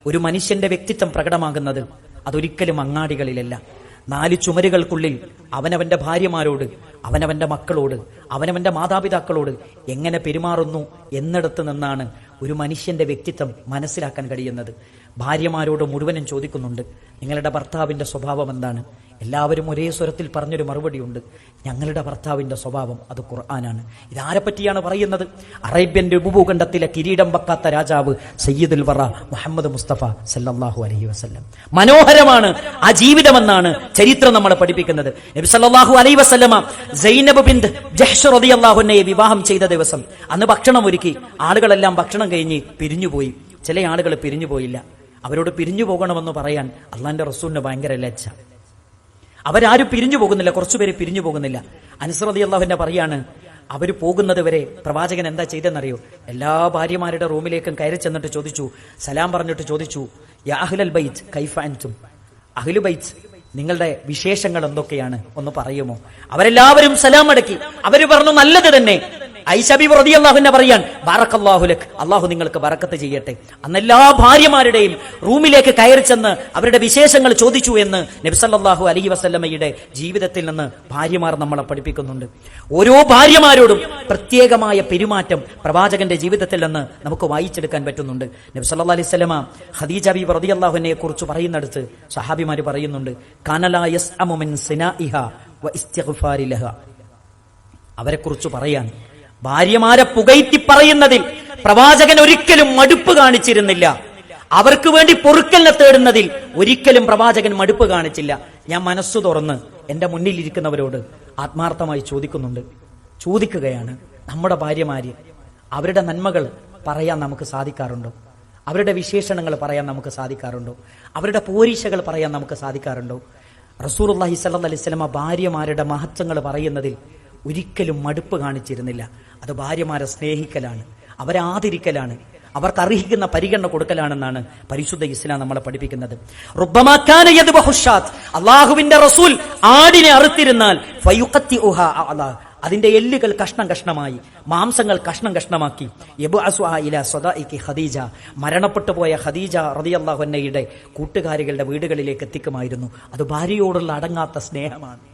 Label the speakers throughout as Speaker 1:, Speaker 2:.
Speaker 1: ഒരു മനുഷ്യന്റെ വ്യക്തിത്വം പ്രകടമാകുന്നത് അതൊരിക്കലും അങ്ങാടികളിലല്ല. 4 ചുമരുകൾക്കുള്ളിൽ അവനവന്റെ ഭാര്യമാരോട്, അവനവന്റെ മക്കളോട്, അവനവന്റെ മാതാപിതാക്കളോട് എങ്ങനെ പെരുമാറുന്നു എന്നിടത്ത് നിന്നാണ് ഒരു മനുഷ്യന്റെ വ്യക്തിത്വം മനസ്സിലാക്കാൻ കഴിയുന്നത്. ഭാര്യമാരോട് മുഴുവനും ചോദിക്കുന്നുണ്ട്, നിങ്ങളുടെ ഭർത്താവിന്റെ സ്വഭാവം എന്താണ്? എല്ലാവരും ഒരേ സ്വരത്തിൽ പറഞ്ഞൊരു മറുപടിയുണ്ട്, ഞങ്ങളുടെ ഭർത്താവിന്റെ സ്വഭാവം അത് ഖുർആനാണ്. ഇതാരെ പറ്റിയാണ് പറയുന്നത്? അറേബ്യൻ ഉപഭൂഖണ്ഡത്തിലെ കിരീടം വെക്കാത്ത രാജാവ് സയ്യിദുൽ വറ മുഹമ്മദ് മുസ്തഫ സല്ലല്ലാഹു അലൈഹി വസല്ലം. മനോഹരമാണ് ആ ജീവിതമെന്നാണ് ചരിത്രം നമ്മളെ പഠിപ്പിക്കുന്നത്. നബി സല്ലല്ലാഹു അലൈഹി വസല്ലമ സൈനബ് ബിൻത് ജഹ്ഷ് റളിയല്ലാഹു അൻഹയെ വിവാഹം ചെയ്ത ദിവസം അന്ന് ഭക്ഷണം ഒരുക്കി. ആളുകളെല്ലാം ഭക്ഷണം കഴിഞ്ഞ് പിരിഞ്ഞുപോയി. ചില ആളുകൾ പിരിഞ്ഞുപോയില്ല. അവരോട് പിരിഞ്ഞു പോകണമെന്ന് പറയാൻ അള്ളാന്റെ റസൂലിന് ഭയങ്കര ലജ്ജ. അവരാരും പിരിഞ്ഞു പോകുന്നില്ല, കുറച്ചുപേര് പിരിഞ്ഞു പോകുന്നില്ല. അനസ് റളിയല്ലാഹു പറയാണ്, അവർ പോകുന്നത് വരെ പ്രവാചകൻ എന്താ ചെയ്തെന്നറിയോ? എല്ലാ ഭാര്യമാരുടെ റൂമിലേക്കും കയറി ചെന്നിട്ട് ചോദിച്ചു, സലാം പറഞ്ഞിട്ട് ചോദിച്ചു, യാ അഹ്ലൽ ബൈത്ത് കൈഫ അൻതും, അഹ്ലു ബൈത്ത് നിങ്ങളുടെ വിശേഷങ്ങൾ എന്തൊക്കെയാണ് ഒന്ന് പറയുമോ? അവരെല്ലാവരും സലാം അടക്കി. അവര് പറഞ്ഞു, നല്ലത് തന്നെ. ഐഷ ബീവി റളിയല്ലാഹു അൻഹ പറയാൻ, ബറക്കല്ലാഹു ലക്, അല്ലാഹു നിങ്ങൾക്ക് ബറക്കത്ത് ചെയ്യട്ടെ. അന്ന് എല്ലാ ഭാര്യമാരുടെയും റൂമിലേക്ക് കയറി ചെന്ന് അവരുടെ വിശേഷങ്ങൾ ചോദിച്ചു എന്ന് നബി സല്ലല്ലാഹു അലൈഹി വസല്ലമയുടെ ജീവിതത്തിൽ നിന്ന് ഭാര്യമാർ നമ്മളെ പഠിപ്പിക്കുന്നുണ്ട്. ഓരോ ഭാര്യമാരോടും പ്രത്യേകമായ പെരുമാറ്റം പ്രവാചകന്റെ ജീവിതത്തിൽ നിന്ന് നമുക്ക് വായിച്ചെടുക്കാൻ പറ്റുന്നുണ്ട്. നബി സല്ലല്ലാഹു അലൈഹി വസല്ലമ ഖദീജ ബീവി റളിയല്ലാഹു അൻഹയെ കുറിച്ച് പറയുന്നിടത്ത് സഹാബിമാർ പറയുന്നുണ്ട്, കാനലാ യസ്അമു മിൻ സിനാഇഹ വ ഇസ്തിഗ്ഫാരി ലഹ. അവരെ കുറിച്ച് പറയാൻ, ഭാര്യമാരെ പുകഴ്ത്തി പറയുന്നതിൽ പ്രവാചകൻ ഒരിക്കലും മടുപ്പ് കാണിച്ചിരുന്നില്ല. അവർക്ക് വേണ്ടി പൊറുക്കലിനെ തേടുന്നതിൽ ഒരിക്കലും പ്രവാചകൻ മടുപ്പ് കാണിച്ചില്ല. ഞാൻ മനസ്സു തുറന്ന് എന്റെ മുന്നിലിരിക്കുന്നവരോട് ആത്മാർത്ഥമായി ചോദിക്കുകയാണ്, നമ്മുടെ ഭാര്യമാര് അവരുടെ നന്മകൾ പറയാൻ നമുക്ക് സാധിക്കാറുണ്ടോ? അവരുടെ വിശേഷണങ്ങൾ പറയാൻ നമുക്ക് സാധിക്കാറുണ്ടോ? അവരുടെ പോരീശകൾ പറയാൻ നമുക്ക് സാധിക്കാറുണ്ടോ? റസൂലുള്ളാഹി സ്വല്ലല്ലാഹു അലൈഹി വസല്ലമ ഭാര്യമാരുടെ മഹത്വങ്ങൾ പറയുന്നതിൽ ഒരിക്കലും മടുപ്പ് കാണിച്ചിരുന്നില്ല. അത് ഭാര്യമാരെ സ്നേഹിക്കലാണ്, അവരെ ആദരിക്കലാണ്, അവർക്ക് അർഹിക്കുന്ന പരിഗണന കൊടുക്കലാണെന്നാണ് പരിശുദ്ധ ഇസ്ലാം നമ്മളെ പഠിപ്പിക്കുന്നത്. റുബ്ബമാ കാന യദ്ബഹു ഷാത്ത്, അല്ലാഹുവിന്റെ റസൂൽ ആടിനെ അറുത്തിരുന്നാൽ ഫയുഖത്തിഉഹ അഅ്ലാ, അതിന്റെ എല്ലുകൾ കഷ്ണം കഷ്ണമായി, മാംസങ്ങൾ കഷ്ണം കഷ്ണമാക്കി, യബ്അസുഹ ഇലാ സദാഇകി ഖദീജ, മരണപ്പെട്ടു പോയ ഖദീജ റളിയല്ലാഹു അൻഹയുടെ കൂട്ടുകാരികളുടെ വീടുകളിലേക്ക് എത്തിക്കുമായിരുന്നു. അത് ഭാര്യയോടുള്ള അടങ്ങാത്ത സ്നേഹമാണ്,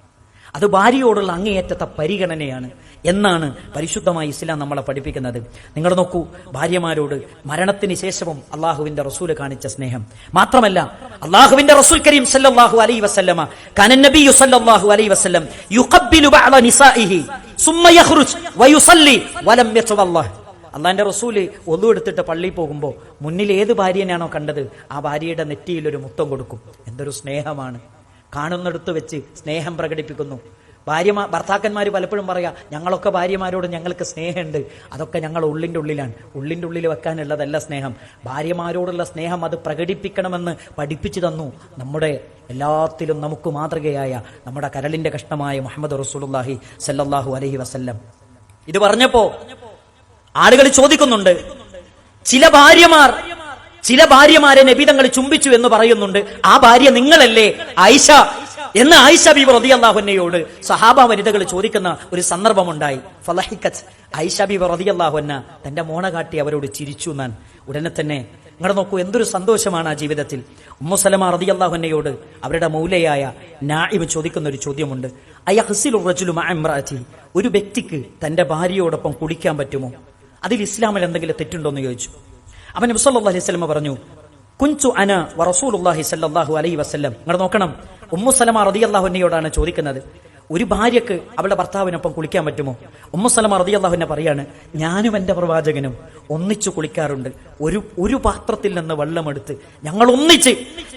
Speaker 1: അത് ഭാര്യയോടുള്ള അങ്ങേയറ്റത്തെ പരിഗണനയാണ് എന്നാണ് പരിശുദ്ധമായ ഇസ്ലാം നമ്മളെ പഠിപ്പിക്കുന്നത്. നിങ്ങൾ നോക്കൂ, ഭാര്യമാരോട് മരണത്തിന് ശേഷവും അള്ളാഹുവിന്റെ റസൂല് കാണിച്ച സ്നേഹം മാത്രമല്ല, അള്ളാഹുവിന്റെ റസൂൽ കരീം സല്ലല്ലാഹു അലൈഹി വസല്ലമ കാന നബിയു സല്ലല്ലാഹു അലൈഹി വസല്ലം യുഖബ്ബിലു ബഅദ നിസാഇഹി സുമ്മ യഖ്റുജ് വയുസല്ലി വലം യതവല്ലഹ്. അള്ളാന്റെ റസൂല് ഒളു എടുത്തിട്ട് പള്ളിയിൽ പോകുമ്പോൾ മുന്നിൽ ഏത് ഭാര്യനാണോ കണ്ടത് ആ ഭാര്യയുടെ നെറ്റിയിൽ ഒരു മുത്തം കൊടുക്കും. എന്തൊരു സ്നേഹമാണ്! കാണുന്നിടത്ത് വെച്ച് സ്നേഹം പ്രകടിപ്പിക്കുന്നു. ഭർത്താക്കന്മാർ പലപ്പോഴും പറയാ, ഞങ്ങളൊക്കെ ഭാര്യമാരോട് ഞങ്ങൾക്ക് സ്നേഹമുണ്ട്, അതൊക്കെ ഞങ്ങൾ ഉള്ളിൻ്റെ ഉള്ളിലാണ്. ഉള്ളിൻ്റെ ഉള്ളിൽ വെക്കാനുള്ളതല്ല സ്നേഹം. ഭാര്യമാരോടുള്ള സ്നേഹം അത് പ്രകടിപ്പിക്കണമെന്ന് പഠിപ്പിച്ചു തന്നു നമ്മുടെ എല്ലാത്തിലും നമുക്ക് മാതൃകയായ നമ്മുടെ കരളിന്റെ കഷ്ണമായ മുഹമ്മദ് റസൂലുള്ളാഹി സല്ലല്ലാഹു അലൈഹി വസല്ലം. ഇത് പറഞ്ഞപ്പോ ആളുകൾ ചോദിക്കുന്നുണ്ട്, ചില ഭാര്യമാരെ നബി തങ്ങൾ ചുംബിച്ചു എന്ന് പറയുന്നുണ്ട്, ആ ഭാര്യ നിങ്ങളല്ലേ ആയിഷ എന്ന് ആയിഷ ബീവി റളിയല്ലാഹു അൻഹയോട് സഹാബ വനിതകൾ ചോദിക്കുന്ന ഒരു സന്ദർഭമുണ്ടായി. ഫളഹിക്കത്ത്, ആയിഷ ബീവി റളിയല്ലാഹു അൻഹ തന്റെ മോണ കാട്ടി അവരോട് ചിരിച്ചു എന്നാൻ. ഉടനെ തന്നെ നിങ്ങൾ നോക്കൂ, എന്തൊരു സന്തോഷമാണ് ആ ജീവിതത്തിൽ. ഉമ്മു സലമ റളിയല്ലാഹു അൻഹയോട് അവരുടെ മൗലയായ നായിബ് ചോദിക്കുന്ന ഒരു ചോദ്യമുണ്ട്, അയഹ്സിലു റജുലു മഅ ഇംറഅതി, ഒരു വ്യക്തിക്ക് തന്റെ ഭാര്യയോടൊപ്പം കുടിക്കാൻ പറ്റുമോ? അതിൽ ഇസ്ലാമിൽ എന്തെങ്കിലും തെറ്റുണ്ടോ എന്ന് ചോദിച്ചു. അവൻ നബി സല്ലല്ലാഹു അലൈഹി വസല്ലം പറഞ്ഞു, കുൻതു അന വ റസൂലുള്ളാഹി സല്ലല്ലാഹു അലൈഹി വസല്ലം. നിങ്ങൾ നോക്കണം, ഉമ്മു സലമ റളിയല്ലാഹു അൻഹയോടാണ് ചോദിക്കുന്നത്, ഒരു ഭാര്യക്ക് അവളുടെ ഭർത്താവിനൊപ്പം കുളിക്കാൻ പറ്റുമോ? ഉമ്മു സലമ റളിയല്ലാഹു അൻഹ പറയാണ്, ഞാനും എന്റെ പ്രവാചകനും ഒന്നിച്ചു കുളിക്കാറുണ്ട്. ഒരു പാത്രത്തിൽ നിന്ന് വെള്ളമെടുത്ത്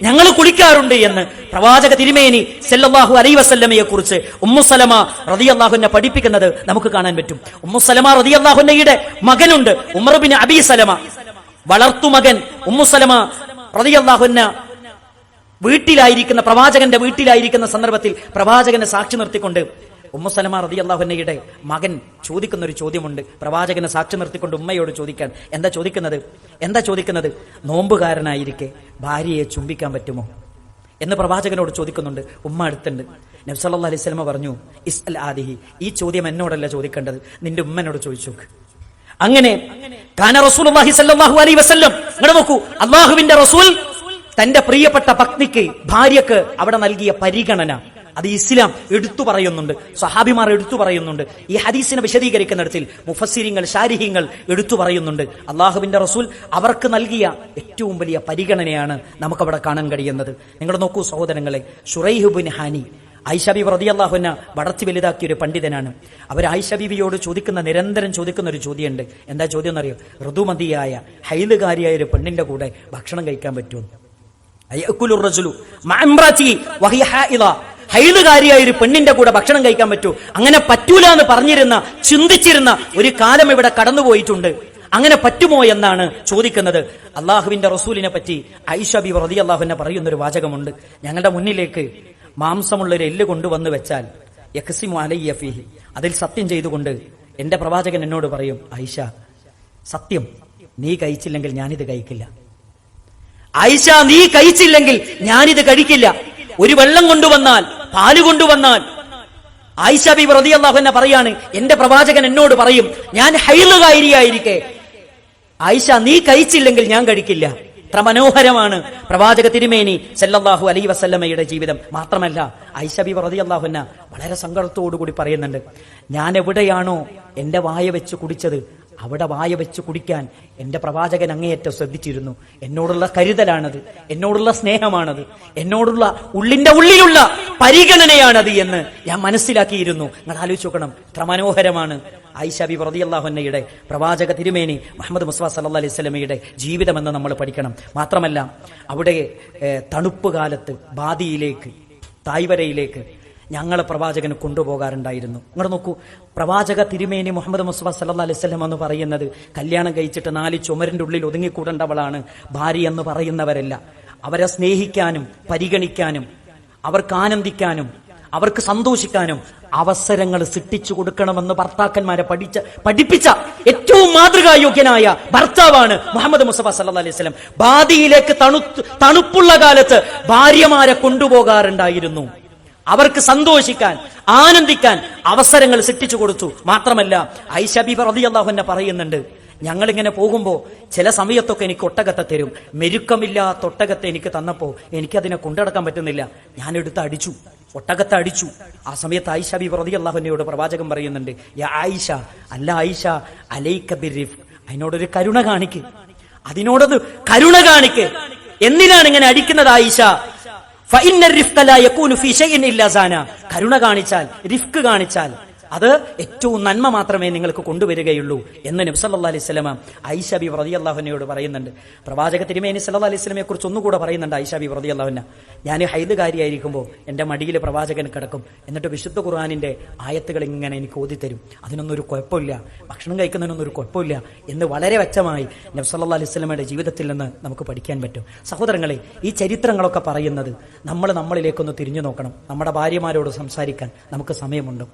Speaker 1: ഞങ്ങൾ കുളിക്കാറുണ്ട് എന്ന് പ്രവാചക തിരുമേനി സല്ലല്ലാഹു അലൈഹി വസല്ലമയെ കുറിച്ച് ഉമ്മു സലമ റളിയല്ലാഹു അൻഹ പഠിപ്പിക്കുന്നത് നമുക്ക് കാണാൻ പറ്റും. ഉമ്മു സലമ റളിയല്ലാഹു അൻഹയുടെ മകനുണ്ട് ഉമർ ബിൻ അബീ സലമ, വളർത്തുമകൻ. ഉമ്മു സലമ റളിയല്ലാഹു അൻഹ പ്രവാചകന്റെ വീട്ടിലായിരിക്കുന്ന സന്ദർഭത്തിൽ പ്രവാചകനെ സാക്ഷി നിർത്തിക്കൊണ്ട് ഉമ്മു സലമ റളിയല്ലാഹു അൻഹയുടെ മകൻ ചോദിക്കുന്ന ഒരു ചോദ്യമുണ്ട്. പ്രവാചകനെ സാക്ഷി നിർത്തിക്കൊണ്ട് ഉമ്മയോട് ചോദിക്കാൻ. എന്താ ചോദിക്കുന്നത്? നോമ്പുകാരനായിരിക്കെ ഭാര്യയെ ചുംബിക്കാൻ പറ്റുമോ എന്ന് പ്രവാചകനോട് ചോദിക്കുന്നുണ്ട്. ഉമ്മ അടുത്തുണ്ട്. നബി സല്ലല്ലാഹു അലൈഹി വസല്ലം പറഞ്ഞു, ഇസ്അൽ ആദിഹി, ഈ ചോദ്യം എന്നോടല്ല ചോദിക്കേണ്ടത്, നിന്റെ ഉമ്മനോട് ചോദിച്ചു നോക്ക്. അങ്ങനെ കാന റസൂലുള്ളാഹി സ്വല്ലല്ലാഹു അലൈഹി വസല്ലം, ഇങ്ങോട്ട് നോക്കൂ, അള്ളാഹുവിന്റെ റസൂൽ തന്റെ പ്രിയപ്പെട്ട പത്നിക്ക്, ഭാര്യക്ക് അവിടെ നൽകിയ പരിഗണന അത് ഇസ്ലാം എടുത്തു പറയുന്നുണ്ട്, സഹാബിമാർ എടുത്തു പറയുന്നുണ്ട്. ഈ ഹദീസിനെ വിശദീകരിക്കുന്നിടത്തിൽ മുഫസ്സിരിങ്ങൾ, ശാരിഹിങ്ങൾ എടുത്തു പറയുന്നുണ്ട്. അള്ളാഹുവിന്റെ റസൂൽ അവർക്ക് നൽകിയ ഏറ്റവും വലിയ പരിഗണനയാണ് നമുക്കവിടെ കാണാൻ കഴിയുന്നത്. നിങ്ങൾ നോക്കൂ സഹോദരങ്ങളെ, ശുറൈഹ് ബിൻ ഹാനി, ആയിഷ ബീവി റളിയല്ലാഹു അൻഹ വളർത്തി വലുതാക്കിയ ഒരു പണ്ഡിതനാണ്. അവർ ആയിഷ ബീവിയോട് നിരന്തരം ചോദിക്കുന്ന ഒരു ചോദ്യമുണ്ട്. എന്താ ചോദ്യം എന്നറിയോ? ഋതുമതിയായ ഹൈലുകാരിയായ ഒരു പെണ്ണിന്റെ കൂടെ ഭക്ഷണം കഴിക്കാൻ പറ്റുമോ? ഹൈലുകാരിയായ ഒരു പെണ്ണിന്റെ കൂടെ ഭക്ഷണം കഴിക്കാൻ പറ്റൂ? അങ്ങനെ പറ്റൂല എന്ന് ചിന്തിച്ചിരുന്ന ഒരു കാലം ഇവിടെ കടന്നുപോയിട്ടുണ്ട്. അങ്ങനെ പറ്റുമോ എന്നാണ് ചോദിക്കുന്നത്. അള്ളാഹുവിന്റെ റസൂലിനെ പറ്റി ആയിഷ ബീവി റളിയല്ലാഹു അൻഹ പറയുന്ന ഒരു വാചകമുണ്ട്. ഞങ്ങളുടെ മുന്നിലേക്ക് മാംസമുള്ളൊരു എല്ല് കൊണ്ടുവന്ന് വെച്ചാൽ യഖ്സിമു അലയ്യ ഫീഹി, അതിൽ സത്യം ചെയ്തുകൊണ്ട് എന്റെ പ്രവാചകൻ എന്നോട് പറയും, ആയിഷ സത്യം, നീ കഴിച്ചില്ലെങ്കിൽ ഞാനിത് കഴിക്കില്ല. ആയിഷ നീ കഴിച്ചില്ലെങ്കിൽ ഞാനിത് കഴിക്കില്ല. ഒരു വെള്ളം കൊണ്ടുവന്നാൽ, പാല് കൊണ്ടുവന്നാൽ, ആയിഷ ബീവി റളിയല്ലാഹു അൻഹ പറയാണ്, എന്റെ പ്രവാചകൻ എന്നോട് പറയും, ഞാൻ ഹൈലുകാരിയായിരിക്കെ ആയിഷ നീ കഴിച്ചില്ലെങ്കിൽ ഞാൻ കഴിക്കില്ല. എത്ര മനോഹരമാണ് പ്രവാചക തിരുമേനി സല്ലല്ലാഹു അലൈഹി വസല്ലമയുടെ ജീവിതം. മാത്രമല്ല ആയിഷ ബീവി റളിയല്ലാഹു അൻഹ വളരെ സങ്കടത്തോടുകൂടി പറയുന്നുണ്ട്, ഞാൻ എവിടെയാണോ എന്റെ വായ വെച്ച് കുടിച്ചത് അവിടെ വായ വെച്ച് കുടിക്കാൻ എന്റെ പ്രവാചകൻ അങ്ങേയറ്റം ശ്രദ്ധിച്ചിരുന്നു. എന്നോടുള്ള കരുതലാണത്, എന്നോടുള്ള സ്നേഹമാണത്, എന്നോടുള്ള ഉള്ളിലുള്ള പരിഗണനയാണത് എന്ന് ഞാൻ മനസ്സിലാക്കിയിരുന്നു. നിങ്ങൾ ആലോചിച്ച് നോക്കണം, എത്ര മനോഹരമാണ് ആയിഷ ബീവി റളിയല്ലാഹു അൻഹയുടെ പ്രവാചക തിരുമേനി മുഹമ്മദ് മുസ്തഫ സല്ലല്ലാഹു അലൈഹി വസല്ലമയുടെ ജീവിതമെന്ന് നമ്മൾ പഠിക്കണം. മാത്രമല്ല അവിടെ തണുപ്പ് കാലത്ത് ബാദിയിലേക്ക്, തായ്വരയിലേക്ക് ഞങ്ങളെ പ്രവാചകന് കൊണ്ടുപോകാറുണ്ടായിരുന്നു. ഇങ്ങോട്ട് നോക്കൂ, പ്രവാചക തിരുമേനി മുഹമ്മദ് മുസ്തഫ സല്ലല്ലാഹു അലൈഹി വസല്ലം എന്ന് പറയുന്നത് കല്യാണം കഴിച്ചിട്ട് 4 ചുമരിന്റെ ഉള്ളിൽ ഒതുങ്ങിക്കൂടേണ്ടവളാണ് ഭാര്യ എന്ന് പറയുന്നവരല്ല. അവരെ സ്നേഹിക്കാനും പരിഗണിക്കാനും അവർക്ക് ആനന്ദിക്കാനും അവർക്ക് സന്തോഷിക്കാനും അവസരങ്ങൾ സൃഷ്ടിച്ചു കൊടുക്കണമെന്ന് ഭർത്താക്കന്മാരെ പഠിപ്പിച്ച ഏറ്റവും മാതൃകായോഗ്യനായ ഭർത്താവാണ് മുഹമ്മദ് മുസ്തഫ സല്ലല്ലാഹു അലൈഹി വസല്ലം. ബാദിയിലേക്ക് തണുപ്പുള്ള കാലത്ത് ഭാര്യമാരെ കൊണ്ടുപോകാറുണ്ടായിരുന്നു. അവർക്ക് സന്തോഷിക്കാൻ, ആനന്ദിക്കാൻ അവസരങ്ങൾ സൃഷ്ടിച്ചു കൊടുത്തു. മാത്രമല്ല ആയിഷ ബീവി റളിയല്ലാഹു അൻഹ പറയുന്നുണ്ട്, ഞങ്ങളിങ്ങനെ പോകുമ്പോ ചില സമയത്തൊക്കെ എനിക്ക് ഒട്ടകത്തെ തരും. മെരുക്കമില്ലാത്ത ഒട്ടകത്തെ എനിക്ക് തന്നപ്പോ എനിക്കതിനെ കൊണ്ടുനടക്കാൻ പറ്റുന്നില്ല, ഞാനെടുത്ത് അടിച്ചു, ഒട്ടകത്തെ അടിച്ചു. ആ സമയത്ത് ആയിഷ ബീവി റളിയല്ലാഹു അൻഹയോട് പ്രവാചകൻ പറയുന്നുണ്ട്, യാ ആയിഷ, അല്ല ആയിഷ, അലൈക ബിർരിഫ്, അതിനോടൊരു കരുണ കാണിക്ക്, അതിനോടൊന്ന് കരുണ കാണിക്ക്. എന്തിനാണ് ഇങ്ങനെ അടിക്കുന്നത് ആയിഷ? കരുണ കാണിച്ചാൽ, റിഫ്ക് കാണിച്ചാൽ അത് ഏറ്റവും നന്മ മാത്രമേ നിങ്ങൾക്ക് കൊണ്ടുവരികയുള്ളൂ എന്ന് നബി സല്ലല്ലാഹു അലൈഹി വസല്ലം ആയിഷ ബീവി റളിയല്ലാഹു അൻഹയോട് പറയുന്നുണ്ട്. പ്രവാചക തിരുമേനി സല്ലല്ലാഹു അലൈഹി വസല്ലമയെ കുറിച്ച് ഒന്നുകൂടെ പറയുന്നുണ്ട് ആയിഷ ബീവി റളിയല്ലാഹു അൻഹ, ഞാൻ ഹൈദുകാരിയായിരിക്കുമ്പോൾ എന്റെ മടിയിൽ പ്രവാചകൻ കിടക്കും, എന്നിട്ട് വിശുദ്ധ ഖുർആനിന്റെ ആയത്തുകൾ ഇങ്ങനെ എനിക്ക് ഓതിത്തരും, അതിനൊന്നും ഒരു കുഴപ്പമില്ല, ഭക്ഷണം കഴിക്കുന്നതിനൊന്നും ഒരു കുഴപ്പമില്ല എന്ന് വളരെ വ്യക്തമായി നബി സല്ലല്ലാഹു അലൈഹി വസല്ലമയുടെ ജീവിതത്തിൽ നിന്ന് നമുക്ക് പഠിക്കാൻ പറ്റും. സഹോദരങ്ങളെ, ഈ ചരിത്രങ്ങളൊക്കെ പറയുന്നത് നമ്മളിലേക്കൊന്ന് തിരിഞ്ഞു നോക്കണം. നമ്മുടെ ഭാര്യമാരോട് സംസാരിക്കാൻ നമുക്ക് സമയമുണ്ടോ?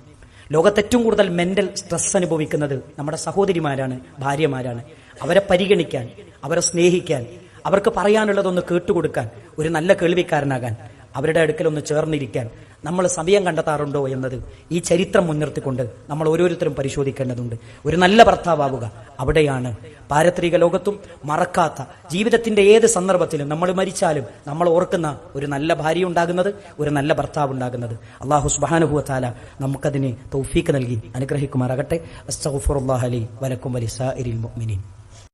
Speaker 1: ലോകത്തേറ്റവും കൂടുതൽ മെന്റൽ സ്ട്രെസ് അനുഭവിക്കുന്നത് നമ്മുടെ സഹോദരിമാരാണ്, ഭാര്യമാരാണ്. അവരെ പരിഗണിക്കാൻ, അവരെ സ്നേഹിക്കാൻ, അവർക്ക് പറയാനുള്ളതൊന്ന് കേട്ടുകൊടുക്കാൻ, ഒരു നല്ല കേൾവിക്കാരനാകാൻ, അവരുടെ അടുക്കലൊന്ന് ചേർന്നിരിക്കാൻ നമ്മൾ സമയം കണ്ടെത്താറുണ്ടോ എന്നത് ഈ ചരിത്രം മുൻനിർത്തിക്കൊണ്ട് നമ്മൾ ഓരോരുത്തരും പരിശോധിക്കേണ്ടതുണ്ട്. ഒരു നല്ല ഭർത്താവുക, അവിടെയാണ് പാരത്രിക ലോകത്തും മറക്കാത്ത ജീവിതത്തിന്റെ ഏത് സന്ദർഭത്തിലും നമ്മൾ മരിച്ചാലും നമ്മൾ ഓർക്കുന്ന ഒരു നല്ല ഭാര്യ ഉണ്ടാകുന്നത്, ഒരു നല്ല ഭർത്താവ് ഉണ്ടാകുന്നത്. അല്ലാഹു സുബ്ഹാനഹു വ തആല നമുക്കതിന് തൗഫീഖ് നൽകി അനുഗ്രഹിക്കുമാറാകട്ടെ. അസ്തഗ്ഫിറുല്ലാഹ ലി വലക്കും വലിസാഇരിൽ മുഅ്മിനീൻ.